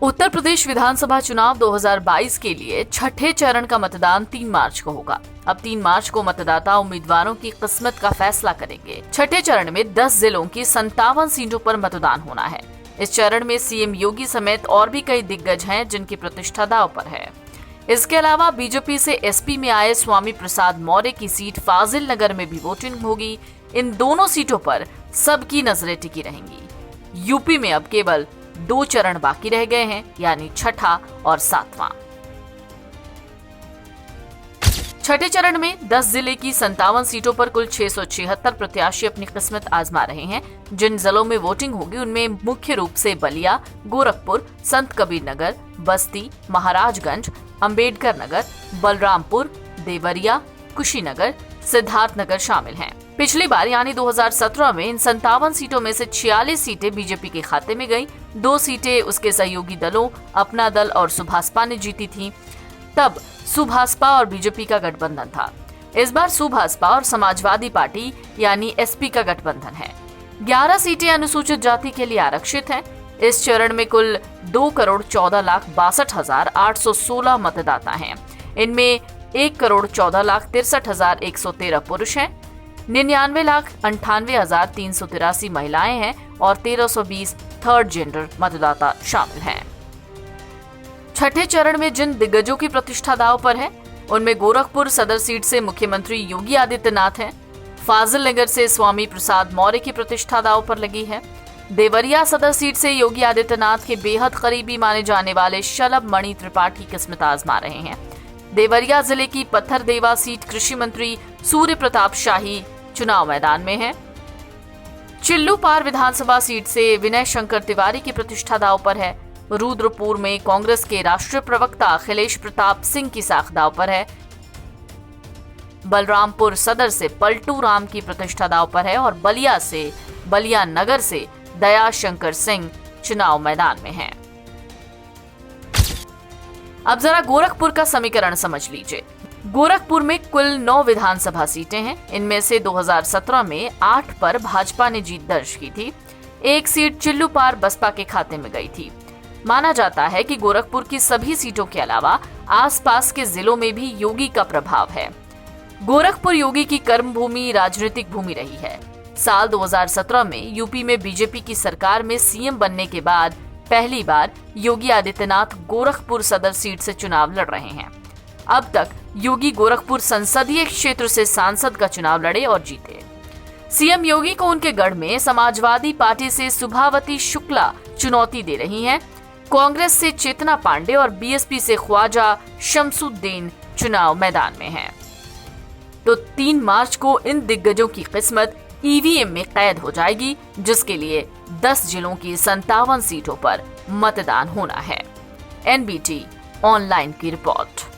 उत्तर प्रदेश विधानसभा चुनाव 2022 के लिए छठे चरण का मतदान 3 मार्च को होगा। अब 3 मार्च को मतदाता उम्मीदवारों की किस्मत का फैसला करेंगे। छठे चरण में 10 जिलों की 57 सीटों पर मतदान होना है। इस चरण में सीएम योगी समेत और भी कई दिग्गज हैं जिनकी प्रतिष्ठा दांव पर है। इसके अलावा बीजेपी से एसपी में आए स्वामी प्रसाद मौर्य की सीट फाजिल नगर में भी वोटिंग होगी। इन दोनों सीटों पर सबकी नजरें टिकी रहेंगी। यूपी में अब केवल 2 चरण बाकी रह गए हैं, यानी छठा और 7वां। छठे चरण में 10 जिले की 57 सीटों पर कुल 676 प्रत्याशी अपनी किस्मत आजमा रहे हैं। जिन जिलों में वोटिंग होगी उनमें मुख्य रूप से बलिया, गोरखपुर, संत कबीर नगर, बस्ती, महाराजगंज, अंबेडकर नगर, बलरामपुर, देवरिया, कुशीनगर, सिद्धार्थनगर शामिल हैं। पिछली बार यानी 2017 में इन 57 सीटों में से 46 सीटें बीजेपी के खाते में गईं। 2 सीटें उसके सहयोगी दलों अपना दल और सुभासपा ने जीती थीं। तब सुभासपा और बीजेपी का गठबंधन था। इस बार सुभासपा और समाजवादी पार्टी यानी एसपी का गठबंधन है। 11 सीटें अनुसूचित जाति के लिए आरक्षित हैं। इस चरण में कुल 2,14,62,816 मतदाता हैं। इनमें 1,14,63,113 पुरुष हैं, 99,98,383 महिलाएं हैं और 1,320 थर्ड जेंडर मतदाता शामिल हैं। छठे चरण में जिन दिग्गजों की प्रतिष्ठा दांव पर है उनमें गोरखपुर सदर सीट से मुख्यमंत्री योगी आदित्यनाथ हैं। फाजिल नगर से स्वामी प्रसाद मौर्य की प्रतिष्ठा दांव पर लगी है। देवरिया सदर सीट से योगी आदित्यनाथ के बेहद करीबी माने जाने वाले शलभ मणि त्रिपाठी किस्मत आजमा रहे हैं। देवरिया जिले की पत्थरदेवा सीट कृषि मंत्री सूर्य प्रताप शाही चुनाव मैदान में है। चिल्लूपार विधानसभा सीट से विनय शंकर तिवारी की प्रतिष्ठा दांव पर है। रुद्रपुर में कांग्रेस के राष्ट्रीय प्रवक्ता अखिलेश प्रताप सिंह की साख दांव पर है। बलरामपुर सदर से पलटू राम की प्रतिष्ठा दांव पर है और बलिया नगर से दया शंकर सिंह चुनाव मैदान में हैं। अब जरा गोरखपुर का समीकरण समझ लीजिए। गोरखपुर में कुल 9 विधानसभा सीटें हैं। इनमें से 2017 में 8 पर भाजपा ने जीत दर्ज की थी। 1 सीट चिल्लूपार बसपा के खाते में गई थी। माना जाता है कि गोरखपुर की सभी सीटों के अलावा आसपास के जिलों में भी योगी का प्रभाव है। गोरखपुर योगी की कर्मभूमि, राजनीतिक भूमि रही है। साल 2017 में यूपी में बीजेपी की सरकार में सीएम बनने के बाद पहली बार योगी आदित्यनाथ गोरखपुर सदर सीट से चुनाव लड़ रहे हैं। अब तक योगी गोरखपुर संसदीय क्षेत्र से सांसद का चुनाव लड़े और जीते। सीएम योगी को उनके गढ़ में समाजवादी पार्टी से सुभावती शुक्ला चुनौती दे रही हैं। कांग्रेस से चेतना पांडे और बीएसपी से ख्वाजा शमसुद्दीन चुनाव मैदान में हैं। तो 3 मार्च को इन दिग्गजों की किस्मत ईवीएम में कैद हो जाएगी, जिसके लिए 10 जिलों की 57 सीटों पर मतदान होना है। एनबीटी ऑनलाइन की रिपोर्ट।